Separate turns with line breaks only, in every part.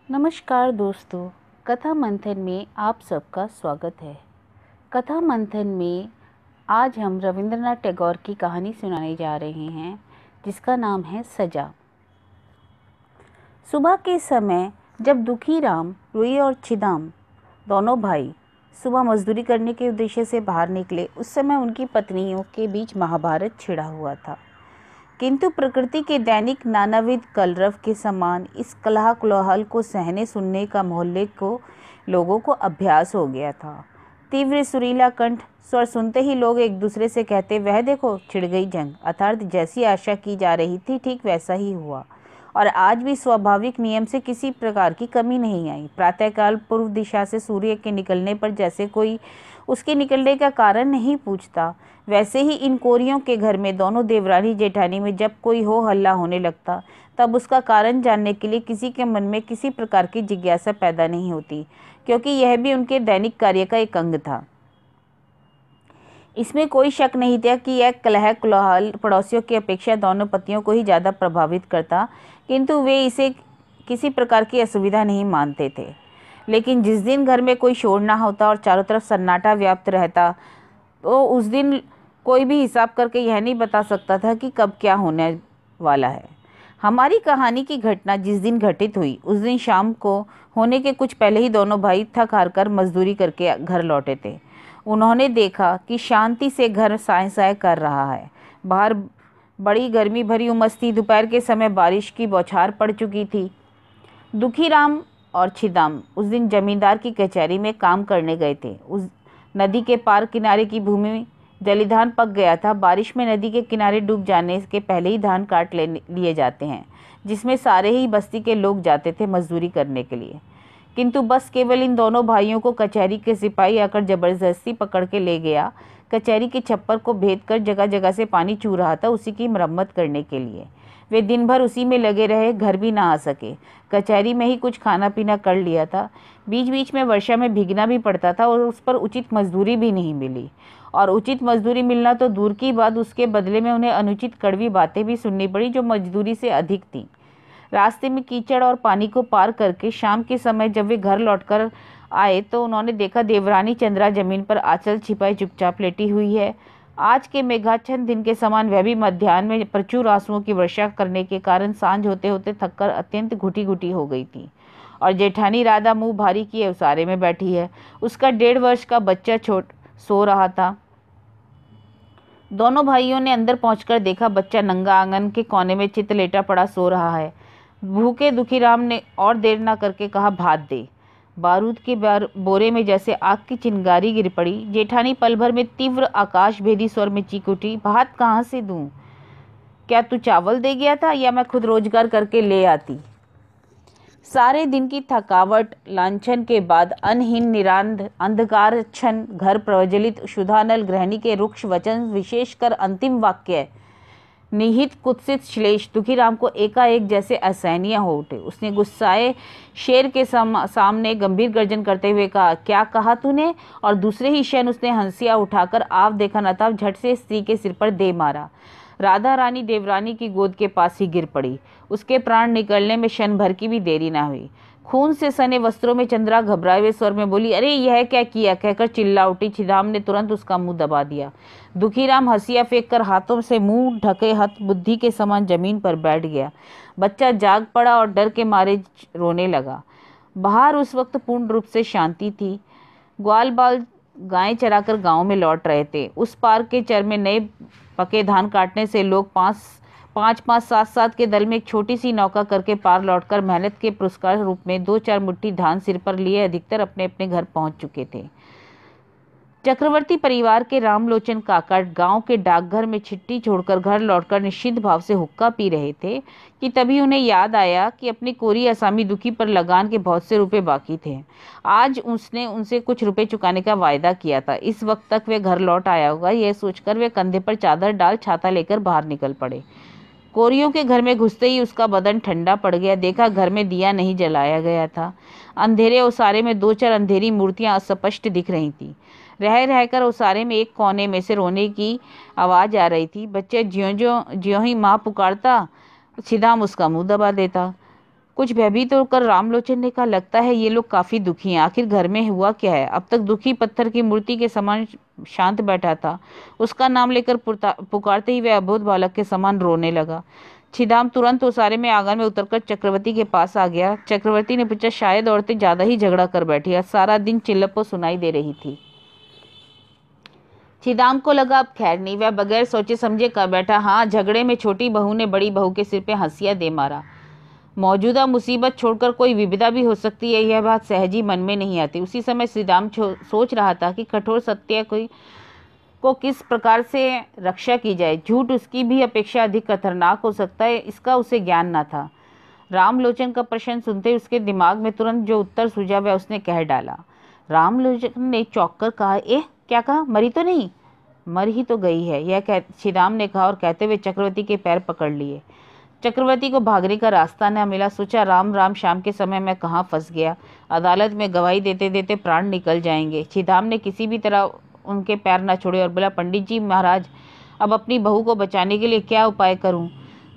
नमस्कार दोस्तों, कथा मंथन में आप सबका स्वागत है। कथा मंथन में आज हम रविंद्रनाथ टैगोर की कहानी सुनाने जा रहे हैं जिसका नाम है सजा। सुबह के समय जब दुखीराम, रुई और छिदाम दोनों भाई सुबह मजदूरी करने के उद्देश्य से बाहर निकले, उस समय उनकी पत्नियों के बीच महाभारत छिड़ा हुआ था। किंतु प्रकृति के दैनिक नानाविध कलरव के समान इस कलह कोलाहल को सहने सुनने का मोहल्ले को लोगों को अभ्यास हो गया था। तीव्र सुरीला कंठ स्वर सुनते ही लोग एक दूसरे से कहते, वह देखो छिड़ गई जंग। अर्थात जैसी आशा की जा रही थी ठीक वैसा ही हुआ और आज भी स्वाभाविक नियम से किसी प्रकार की कमी नहीं आई। प्रातःकाल पूर्व दिशा से सूर्य के निकलने पर जैसे कोई उसके निकलने का कारण नहीं पूछता, वैसे ही इन कोरियों के घर में दोनों देवरानी जेठानी में जब कोई हो हल्ला होने लगता तब उसका कारण जानने के लिए किसी के मन में किसी प्रकार की जिज्ञासा पैदा नहीं होती, क्योंकि यह भी उनके दैनिक कार्य का एक अंग था। इसमें कोई शक नहीं था कि यह कलह कोलाहल पड़ोसियों की अपेक्षा दोनों पतियों को ही ज़्यादा प्रभावित करता, किंतु वे इसे किसी प्रकार की असुविधा नहीं मानते थे। लेकिन जिस दिन घर में कोई शोर ना होता और चारों तरफ सन्नाटा व्याप्त रहता, तो उस दिन कोई भी हिसाब करके यह नहीं बता सकता था कि कब क्या होने वाला है। हमारी कहानी की घटना जिस दिन घटित हुई उस दिन शाम को होने के कुछ पहले ही दोनों भाई थक हार कर मजदूरी करके घर लौटे थे। उन्होंने देखा कि शांति से घर साए साए कर रहा है। बाहर बड़ी गर्मी भरी उमस थी। दोपहर के समय बारिश की बौछार पड़ चुकी थी। दुखीराम और छिदाम उस दिन जमींदार की कचहरी में काम करने गए थे। उस नदी के पार किनारे की भूमि जलीधान पक गया था। बारिश में नदी के किनारे डूब जाने के पहले ही धान काट लिए जाते हैं, जिसमें सारे ही बस्ती के लोग जाते थे मजदूरी करने के लिए। किंतु बस केवल इन दोनों भाइयों को कचहरी के सिपाही आकर जबरदस्ती पकड़ के ले गया। कचहरी के छप्पर को भेद कर जगह जगह से पानी चू रहा था उसी की मरम्मत करने के लिए। वे दिन भर उसी में लगे रहे, घर भी ना आ सके। कचहरी में ही कुछ खाना पीना कर लिया था। बीच बीच में वर्षा में भीगना भी पड़ता था और उस पर उचित मजदूरी भी नहीं मिली। और उचित मजदूरी मिलना तो दूर की बात, उसके बदले में उन्हें अनुचित कड़वी बातें भी सुननी पड़ी जो मजदूरी से अधिक थीं। रास्ते में कीचड़ और पानी को पार करके शाम के समय जब वे घर लौटकर आए तो उन्होंने देखा देवरानी चंद्रा जमीन पर आंचल छिपाए चुपचाप लेटी हुई है। आज के मेघाच्छन्न दिन के समान वह भी मध्याह्न में प्रचुर आंसुओं की वर्षा करने के कारण सांझ होते होते थककर अत्यंत घुटी घुटी हो गई थी। और जेठानी राधा मुंह भारी किए उसारे में बैठी है। उसका 1.5 वर्ष का बच्चा छोट सो रहा था। दोनों भाइयों ने अंदर पहुंचकर देखा बच्चा नंगा आंगन के कोने में चित लेटा पड़ा सो रहा है। भूखे दुखीराम ने और देर न करके कहा, भात दे। बारूद के बोरे में जैसे आग की चिंगारी गिर पड़ी। जेठानी पल भर में तीव्र आकाश भेदी स्वर में चीख उठी, भात कहाँ से दूं? क्या तू चावल दे गया था या मैं खुद रोजगार करके ले आती? सारे दिन की थकावट लांछन के बाद अनहीन निरांध अंधकारच्छन्न घर प्रज्वलित क्षुधानल गृहिणी के रुक्ष वचन, विशेषकर अंतिम वाक्य निहित कुत्सित श्लेष दुखीराम को एकाएक जैसे असहनीय हो उठे। उसने गुस्साए शेर के सामने गंभीर गर्जन करते हुए कहा, क्या कहा तूने? और दूसरे ही क्षण उसने हंसिया उठाकर आव देखा न था झट से स्त्री के सिर पर दे मारा। राधा रानी देवरानी की गोद के पास ही गिर पड़ी। उसके प्राण निकलने में क्षण भर की भी देरी ना हुई। खून से सने वस्त्रों में चंद्रा घबराए हुए स्वर में बोली, अरे यह क्या किया? कहकर चिल्ला उठी। छिदाम ने तुरंत उसका मुंह दबा दिया। दुखीराम हंसिया फेंक कर हाथों से मुंह ढके हत बुद्धि के समान जमीन पर बैठ गया। बच्चा जाग पड़ा और डर के मारे रोने लगा। बाहर उस वक्त पूर्ण रूप से शांति थी। ग्वाल बाल गायें चराकर गांव में लौट रहे थे। उस पार के चर में नए पके धान काटने से लोग पाँच 7 के दल में एक छोटी सी नौका करके पार लौटकर मेहनत के पुरस्कार रूप में 2-4 मुट्ठी धान सिर पर लिए अधिकतर अपने अपने घर पहुंच चुके थे। चक्रवर्ती परिवार के रामलोचन काका गांव के डाकघर में चिट्ठी छोड़कर घर लौटकर निश्चिंत भाव से हुक्का पी रहे थे कि तभी उन्हें याद आया कि अपनी कोरी असामी दुखी पर लगान के बहुत से रुपए बाकी थे। आज उसने उनसे कुछ रुपए चुकाने का वायदा किया था। इस वक्त तक वे घर लौट आया होगा, यह सोचकर वे कंधे पर चादर डाल छाता लेकर बाहर निकल पड़े। कोरियों के घर में घुसते ही उसका बदन ठंडा पड़ गया। देखा घर में दिया नहीं जलाया गया था। अंधेरे उसारे में 2-4 अंधेरी मूर्तियां अस्पष्ट दिख रही थीं। रह रहकर उसारे में एक कोने में से रोने की आवाज आ रही थी। बच्चे ज्यों ही माँ पुकारता, छिदाम उसका मुंह दबा देता। कुछ भयभीत होकर रामलोचन ने कहा, लगता है ये लोग काफी दुखी हैं। आखिर घर में हुआ क्या है? अब तक दुखी पत्थर की मूर्ति के समान शांत बैठा था, उसका नाम लेकर पुकारते ही वह अबोध बालक के समान रोने लगा। छिदाम तुरंत ओसारे में आंगन में उतरकर चक्रवर्ती के पास आ गया। चक्रवर्ती ने पूछा, शायद औरतें ज्यादा ही झगड़ा कर बैठी है, सारा दिन चिल्लप सुनाई दे रही थी। छिदाम को लगा अब खैर नहीं, वह बगैर सोचे समझे कर बैठा, हाँ, झगड़े में छोटी बहू ने बड़ी बहू के सिर पे हंसिया दे मारा। मौजूदा मुसीबत छोड़कर कोई विविधा भी हो सकती है, यह बात सहज ही मन में नहीं आती। उसी समय श्रीराम सोच रहा था कि कठोर सत्य को किस प्रकार से रक्षा की जाए। झूठ उसकी भी अपेक्षा अधिक खतरनाक हो सकता है, इसका उसे ज्ञान न था। रामलोचन का प्रश्न सुनते ही उसके दिमाग में तुरंत जो उत्तर सूझा वह उसने कह डाला। रामलोचन ने चौंक कर कहा, क्या कहा? मरी तो नहीं? मर ही तो गई है, यह श्रीराम ने कहा और कहते हुए चक्रवर्ती के पैर पकड़ लिए। चक्रवर्ती को भागने का रास्ता न मिला। सोचा, राम राम, शाम के समय मैं कहाँ फंस गया। अदालत में गवाही देते देते प्राण निकल जाएंगे। छिदाम ने किसी भी तरह उनके पैर न छोड़े और बोला, पंडित जी महाराज, अब अपनी बहू को बचाने के लिए क्या उपाय करूं?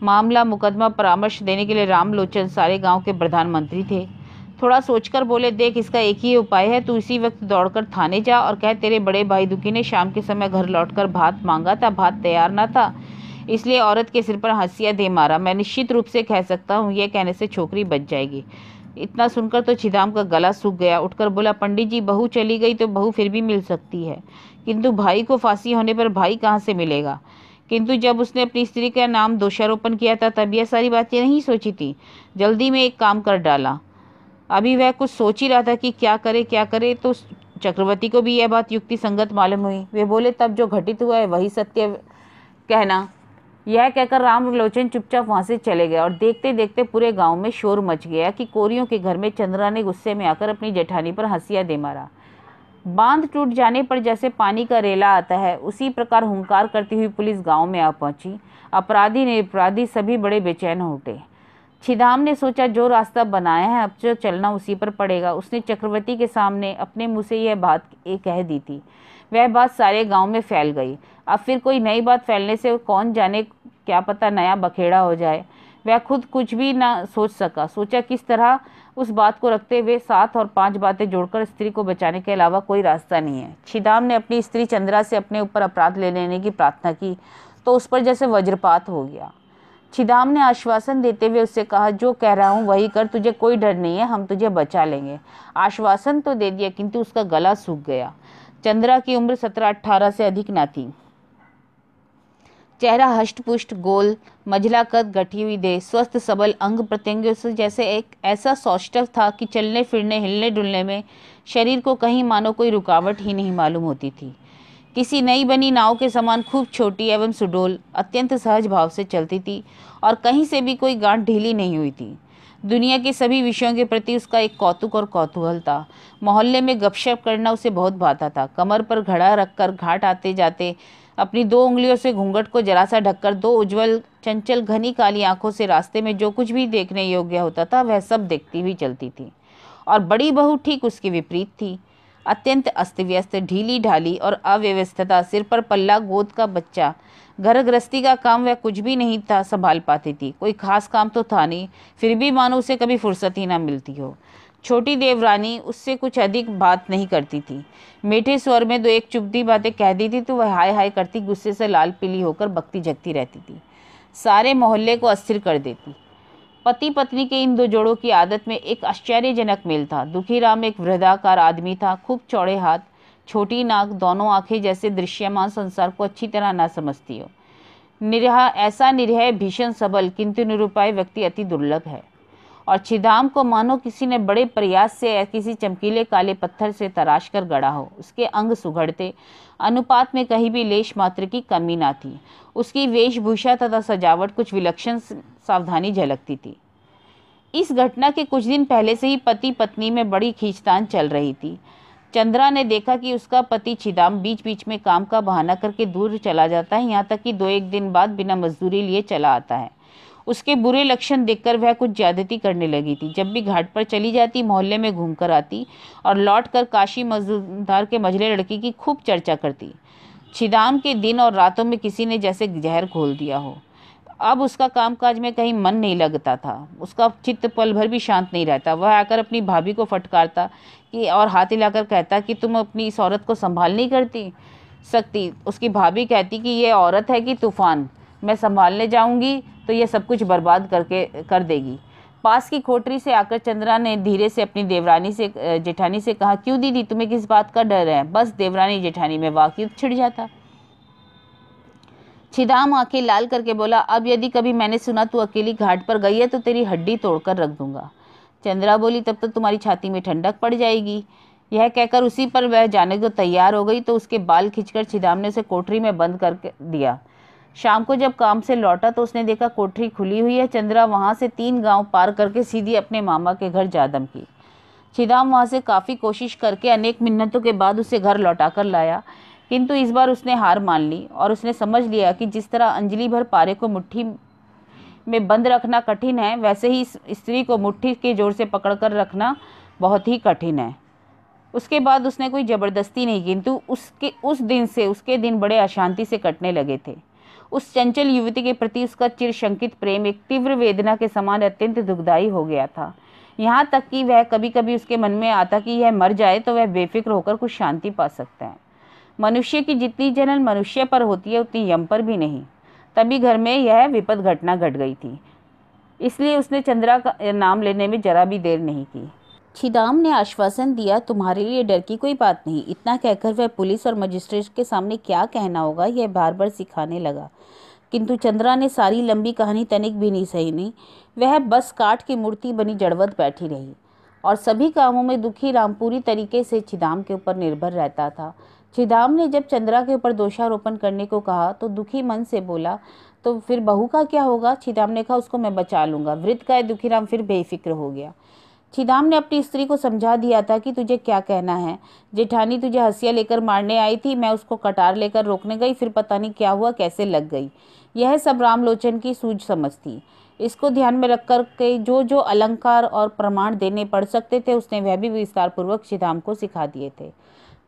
मामला मुकदमा परामर्श देने के लिए रामलोचन सारे गांव के प्रधानमंत्री थे। थोड़ा सोचकर बोले, देख, इसका एक ही उपाय है, तू इसी वक्त दौड़कर थाने जा और कह, तेरे बड़े भाई दुखी ने शाम के समय घर लौटकर भात मांगा था, भात तैयार न था, इसलिए औरत के सिर पर हंसिया दे मारा। मैं निश्चित रूप से कह सकता हूँ, यह कहने से छोकरी बच जाएगी। इतना सुनकर तो छिदाम का गला सूख गया। उठकर बोला, पंडित जी, बहू चली गई तो बहू फिर भी मिल सकती है, किंतु भाई को फांसी होने पर भाई कहाँ से मिलेगा? किंतु जब उसने अपनी स्त्री का नाम दोषारोपण किया था तब यह सारी बातें नहीं सोची थी। जल्दी में एक काम कर डाला। अभी वह कुछ सोच ही रहा था कि क्या करे, तो चक्रवर्ती को भी यह बात युक्ति संगत मालूम हुई। वे बोले, तब जो घटित हुआ है वही सत्य कहना। यह कहकर रामलोचन चुपचाप वहां से चले गए और देखते देखते पूरे गांव में शोर मच गया कि कोरियों के घर में चंद्रा ने गुस्से में आकर अपनी जेठानी पर हंसिया दे मारा। बांध टूट जाने पर जैसे पानी का रेला आता है, उसी प्रकार हुंकार करती हुई पुलिस गांव में आ पहुंची। अपराधी निरपराधी सभी बड़े बेचैन हो उठे। छिदाम ने सोचा, जो रास्ता बनाया है अब जो चलना उसी पर पड़ेगा। उसने चक्रवर्ती के सामने अपने मुंह से यह बात कह दी थी। वह बात सारे गांव में फैल गई। अब फिर कोई नई बात फैलने से कौन जाने, क्या पता नया बखेड़ा हो जाए। वह खुद कुछ भी न सोच सका। सोचा, किस तरह उस बात को रखते हुए 7 और 5 बातें जोड़कर स्त्री को बचाने के अलावा कोई रास्ता नहीं है। छिदाम ने अपनी स्त्री चंद्रा से अपने ऊपर अपराध ले लेने की प्रार्थना की तो उस पर जैसे वज्रपात हो गया। छिदाम ने आश्वासन देते हुए उससे कहा, जो कह रहा हूँ वही कर, तुझे कोई डर नहीं है, हम तुझे बचा लेंगे। आश्वासन तो दे दिया, किंतु उसका गला सूख गया। चंद्रा की उम्र 17-18 से अधिक न थी। चेहरा हष्टपुष्ट, गोल, मझला कद, गठी हुई देह, स्वस्थ सबल अंग प्रत्यंगों से जैसे एक ऐसा सौष्ठव था कि चलने फिरने हिलने डुलने में शरीर को कहीं मानो कोई रुकावट ही नहीं मालूम होती थी। किसी नई बनी नाव के समान खूब छोटी एवं सुडोल, अत्यंत सहज भाव से चलती थी और कहीं से भी कोई गांठ ढीली नहीं हुई थी। दुनिया के सभी विषयों के प्रति उसका एक कौतुक और कौतूहल था। मोहल्ले में गपशप करना उसे बहुत भाता था। कमर पर घड़ा रखकर घाट आते जाते अपनी 2 उंगलियों से घूंघट को जरा सा ढककर 2 उज्ज्वल चंचल घनी काली आंखों से रास्ते में जो कुछ भी देखने योग्य होता था वह सब देखती हुई चलती थी। और बड़ी बहू ठीक उसकी विपरीत थी। अत्यंत अस्त व्यस्त, ढीली ढाली और अव्यवस्थिता, सिर पर पल्ला, गोद का बच्चा। घर गृहस्थी का काम वह कुछ भी नहीं था संभाल पाती थी। कोई खास काम तो था नहीं, फिर भी मानो उसे कभी फुर्सत ही ना मिलती हो। छोटी देवरानी उससे कुछ अधिक बात नहीं करती थी। मीठे स्वर में 2 एक चुभती बातें कह दी थी तो वह हाय हाय करती गुस्से से लाल पीली होकर बकती जगती रहती थी। सारे मोहल्ले को अस्थिर कर देती। पति पत्नी के इन 2 जोड़ों की आदत में एक आश्चर्यजनक मेल था। दुखीराम एक वृद्धाकार आदमी था, खूब चौड़े हाथ, छोटी नाक, दोनों आंखें जैसे दृश्यमान संसार को अच्छी तरह ना समझती हो। ऐसा निरीह, भीषण सबल किंतु निरुपाय व्यक्ति अति दुर्लभ है। और छिदाम को मानो किसी ने बड़े प्रयास से किसी चमकीले काले पत्थर से तराश कर गढ़ा हो। उसके अंग सुघड़ते, अनुपात में कहीं भी लेश मात्र की कमी ना थी। उसकी वेशभूषा तथा सजावट कुछ विलक्षण सावधानी झलकती थी। इस घटना के कुछ दिन पहले से ही पति पत्नी में बड़ी खींचतान चल रही थी। चंद्रा ने देखा कि उसका पति छिदाम बीच बीच में काम का बहाना करके दूर चला जाता है, यहाँ तक कि 2-1 दिन बाद बिना मजदूरी लिए चला आता है। उसके बुरे लक्षण देखकर वह कुछ ज्यादती करने लगी थी। जब भी घाट पर चली जाती, मोहल्ले में घूमकर आती और लौटकर काशी मजदूर के मझले लड़की की खूब चर्चा करती। छिदाम के दिन और रातों में किसी ने जैसे जहर घोल दिया हो। अब उसका कामकाज में कहीं मन नहीं लगता था। उसका चित्त पल भर भी शांत नहीं रहता। वह आकर अपनी भाभी को फटकारता कि और हाथ हिलाकर कहता कि तुम अपनी इस औरत को संभाल नहीं करती सकती। उसकी भाभी कहती कि ये औरत है कि तूफान, मैं संभालने जाऊंगी तो ये सब कुछ बर्बाद करके कर देगी। पास की कोठरी से आकर चंद्रा ने धीरे से अपनी देवरानी से जेठानी से कहा, क्यों दीदी, तुम्हें किस बात का डर है? बस देवरानी जेठानी में वाकई छिड़ जाता। छिदाम आंखें लाल करके बोला, अब यदि कभी मैंने सुना तू अकेली घाट पर गई है तो तेरी हड्डी तोड़कर रख दूंगा। चंद्रा बोली, तब तो तुम्हारी छाती में ठंडक पड़ जाएगी। यह कहकर उसी पर वह जाने को तैयार हो गई तो उसके बाल खींचकर छिदाम ने उसे कोठरी में बंद कर दिया। शाम को जब काम से लौटा तो उसने देखा कोठरी खुली हुई है। चंद्रा वहां से 3 गांव पार करके सीधी अपने मामा के घर जा दमकी। छिदाम वहां से काफी कोशिश करके अनेक मिन्नतों के बाद उसे घर लौटा कर लाया, किंतु इस बार उसने हार मान ली और उसने समझ लिया कि जिस तरह अंजलि भर पारे को मुट्ठी में बंद रखना कठिन है, वैसे ही इस स्त्री को मुट्ठी के जोर से पकड़कर रखना बहुत ही कठिन है। उसके बाद उसने कोई जबरदस्ती नहीं, किंतु उस दिन से उसके दिन बड़े अशांति से कटने लगे थे। उस चंचल युवती के प्रति उसका चिरशंकित प्रेम एक तीव्र वेदना के समान अत्यंत दुखदायी हो गया था। यहाँ तक कि वह कभी कभी उसके मन में आता कि यह मर जाए तो वह बेफिक्र होकर कुछ शांति पा सकता है। मनुष्य की जितनी जलन मनुष्य पर होती है उतनी यम पर भी नहीं। तभी घर में यह विपद घटना घट गई थी, इसलिए उसने चंद्रा का नाम लेने में जरा भी देर नहीं की। छिदाम ने आश्वासन दिया, तुम्हारे लिए डर की कोई बात नहीं। इतना कहकर वह पुलिस और मजिस्ट्रेट के सामने क्या कहना होगा यह बार बार सिखाने लगा, किंतु चंद्रा ने सारी लंबी कहानी तनिक भी नहीं सही। वह बस काठ की मूर्ति बनी जड़वत बैठी रही और सभी कामों में दुखी राम पूरी तरीके से छिदाम के ऊपर निर्भर रहता था। छिदाम ने जब चंद्रा के ऊपर दोषारोपण करने को कहा तो दुखी मन से बोला, तो फिर बहू का क्या होगा? छिदाम ने कहा, उसको मैं बचा लूंगा। वृद्ध का दुखीराम फिर बेफिक्र हो गया। छिदाम ने अपनी स्त्री को समझा दिया था कि तुझे क्या कहना है। जेठानी तुझे हंसिया लेकर मारने आई थी, मैं उसको कटार लेकर रोकने गई, फिर पता नहीं क्या हुआ, कैसे लग गई। यह सब रामलोचन की सूझ समझ थी। इसको ध्यान में रखकर के जो जो अलंकार और प्रमाण देने पड़ सकते थे उसने वह भी विस्तार पूर्वक छिदाम को सिखा दिए थे।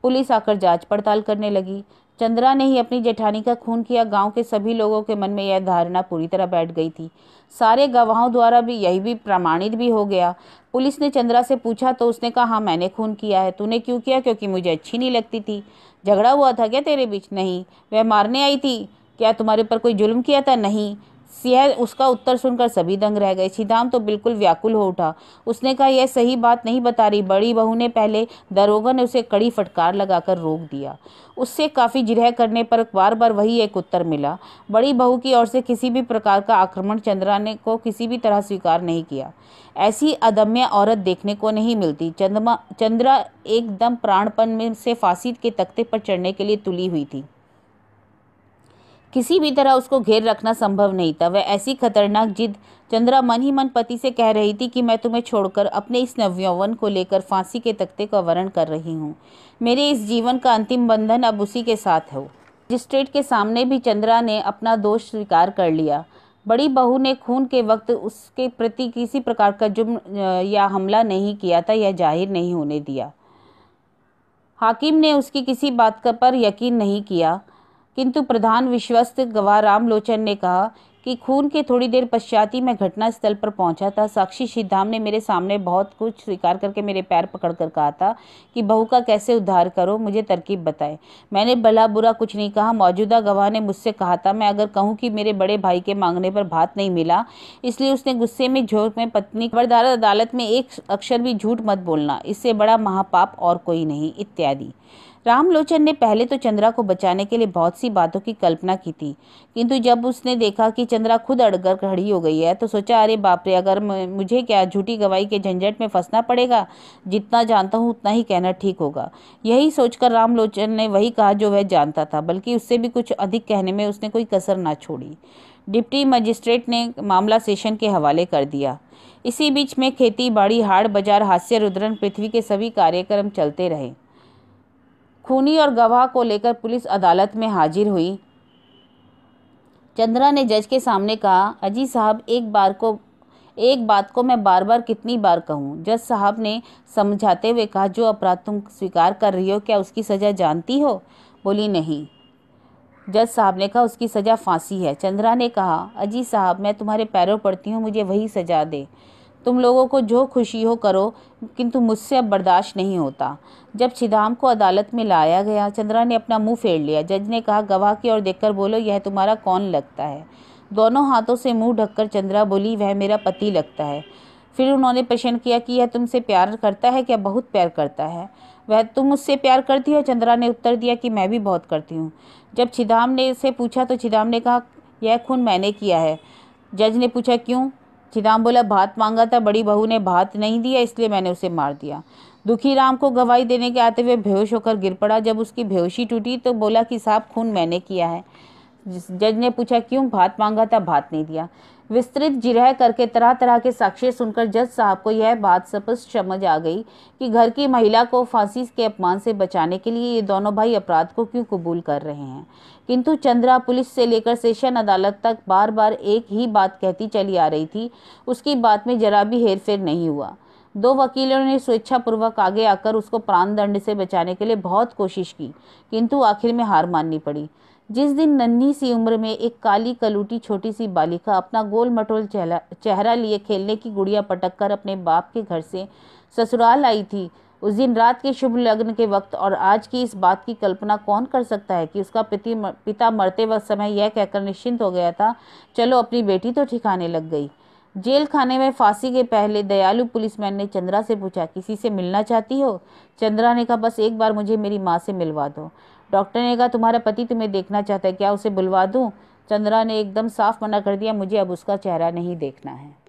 पुलिस आकर जांच पड़ताल करने लगी। चंद्रा ने ही अपनी जेठानी का खून किया। गांव के सभी लोगों के मन में यह धारणा पूरी तरह बैठ गई थी। सारे गवाहों द्वारा भी यही भी प्रमाणित भी हो गया। पुलिस ने चंद्रा से पूछा तो उसने कहा, हाँ मैंने खून किया है। तूने क्यों किया? क्योंकि मुझे अच्छी नहीं लगती थी। झगड़ा हुआ था क्या तेरे बीच? नहीं। वह मारने आई थी? क्या तुम्हारे पर कोई जुल्म किया था? नहीं। यह उसका उत्तर सुनकर सभी दंग रह गए। छिदाम तो बिल्कुल व्याकुल हो उठा। उसने कहा, यह सही बात नहीं बता रही। बड़ी बहू ने पहले दरोगा ने उसे कड़ी फटकार लगाकर रोक दिया। उससे काफ़ी जिरह करने पर बार बार वही एक उत्तर मिला। बड़ी बहू की ओर से किसी भी प्रकार का आक्रमण चंद्रा ने को किसी भी तरह स्वीकार नहीं किया। ऐसी अदम्य औरत देखने को नहीं मिलती। चंद्रा एकदम प्राणपण में से फांसी के तख्ते पर चढ़ने के लिए तुली हुई थी। किसी भी तरह उसको घेर रखना संभव नहीं था। वह ऐसी खतरनाक जिद। चंद्रा मन ही मन पति से कह रही थी कि मैं तुम्हें छोड़कर अपने इस नवयौवन को लेकर फांसी के तख्ते का वरण कर रही हूँ। मेरे इस जीवन का अंतिम बंधन अब उसी के साथ हो। मजिस्ट्रेट के सामने भी चंद्रा ने अपना दोष स्वीकार कर लिया। बड़ी बहू ने खून के वक्त उसके प्रति किसी प्रकार का जुर्म या हमला नहीं किया था, यह जाहिर नहीं होने दिया। हाकिम ने उसकी किसी बात पर यकीन नहीं किया, किंतु प्रधान विश्वस्त गवाह रामलोचन ने कहा कि खून के थोड़ी देर पश्चात ही मैं घटना स्थल पर पहुंचा था। साक्षी छिदाम ने मेरे सामने बहुत कुछ स्वीकार करके मेरे पैर पकड़कर कहा था कि बहू का कैसे उद्धार करो, मुझे तरकीब बताए। मैंने भला बुरा कुछ नहीं कहा। मौजूदा गवाह ने मुझसे कहा था मैं अगर कहूँ कि मेरे बड़े भाई के मांगने पर भात नहीं मिला, इसलिए उसने गुस्से में झोंक में पत्नी खबरदार अदालत में एक अक्षर भी झूठ मत बोलना, इससे बड़ा महापाप और कोई नहीं, इत्यादि। रामलोचन ने पहले तो चंद्रा को बचाने के लिए बहुत सी बातों की कल्पना की थी, किंतु जब उसने देखा कि चंद्रा खुद अड़कर खड़ी हो गई है तो सोचा, अरे बाप रे, अगर मुझे क्या झूठी गवाही के झंझट में फंसना पड़ेगा। जितना जानता हूँ उतना ही कहना ठीक होगा। यही सोचकर रामलोचन ने वही कहा जो वह जानता था, बल्कि उससे भी कुछ अधिक कहने में उसने कोई कसर ना छोड़ी। डिप्टी मजिस्ट्रेट ने मामला सेशन के हवाले कर दिया। इसी बीच में खेती बाड़ी, हाट बाजार, हास्य रुद्रन, पृथ्वी के सभी कार्यक्रम चलते रहे। खूनी और गवाह को लेकर पुलिस अदालत में हाजिर हुई। चंद्रा ने जज के सामने कहा, अजी साहब, एक बात को मैं बार बार कितनी बार कहूँ। जज साहब ने समझाते हुए कहा, जो अपराध तुम स्वीकार कर रही हो क्या उसकी सजा जानती हो? बोली, नहीं। जज साहब ने कहा, उसकी सज़ा फांसी है। चंद्रा ने कहा, अजी साहब, मैं तुम्हारे पैरों पड़ती हूँ, मुझे वही सज़ा दे। तुम लोगों को जो खुशी हो करो, किंतु मुझसे अब बर्दाश्त नहीं होता। जब छिदाम को अदालत में लाया गया, चंद्रा ने अपना मुंह फेर लिया। जज ने कहा, गवाह की ओर देखकर बोलो, यह तुम्हारा कौन लगता है? दोनों हाथों से मुंह ढककर चंद्रा बोली, वह मेरा पति लगता है। फिर उन्होंने प्रश्न किया कि यह तुमसे प्यार करता है क्या? बहुत प्यार करता है। वह तुम मुझसे प्यार करती हो? चंद्रा ने उत्तर दिया कि मैं भी बहुत करती हूँ। जब छिदाम ने इसे पूछा तो छिदाम ने कहा, यह खून मैंने किया है। जज ने पूछा, क्यों? छिदाम बोला, भात मांगा था, बड़ी बहू ने भात नहीं दिया, इसलिए मैंने उसे मार दिया। दुखीराम को गवाही देने के आते हुए बेहोश होकर गिर पड़ा। जब उसकी बेहोशी टूटी तो बोला कि साहब, खून मैंने किया है। जज ने पूछा, क्यों? भात मांगा था, भात नहीं दिया। विस्तृत जिरह करके तरह तरह के साक्ष्य सुनकर जज साहब को यह बात स्पष्ट समझ आ गई कि घर की महिला को फांसी के अपमान से बचाने के लिए ये दोनों भाई अपराध को क्यों कबूल कर रहे हैं। किंतु चंद्रा पुलिस से लेकर सेशन अदालत तक बार बार एक ही बात कहती चली आ रही थी। उसकी बात में जरा भी हेरफेर नहीं हुआ। दो वकीलों ने स्वेच्छापूर्वक आगे आकर उसको प्राण दंड से बचाने के लिए बहुत कोशिश की, किंतु आखिर में हार माननी पड़ी। जिस दिन नन्ही सी उम्र में एक काली कलूटी छोटी सी बालिका अपना गोल मटोल चेहरा लिए खेलने की गुड़िया पटक कर अपने बाप के घर से ससुराल आई थी, उस दिन रात के शुभ लग्न के वक्त और आज की इस बात की कल्पना कौन कर सकता है कि उसका पिता मरते वक्त समय यह कहकर निश्चिंत हो गया था, चलो अपनी बेटी तो ठिकाने लग गई। जेल खाने में फांसी के पहले दयालु पुलिसमैन ने चंद्रा से पूछा, किसी से मिलना चाहती हो? चंद्रा ने कहा, बस एक बार मुझे मेरी माँ से मिलवा दो। डॉक्टर ने कहा, तुम्हारा पति तुम्हें देखना चाहता है, क्या उसे बुलवा दूं? चंद्रा ने एकदम साफ मना कर दिया, मुझे अब उसका चेहरा नहीं देखना है।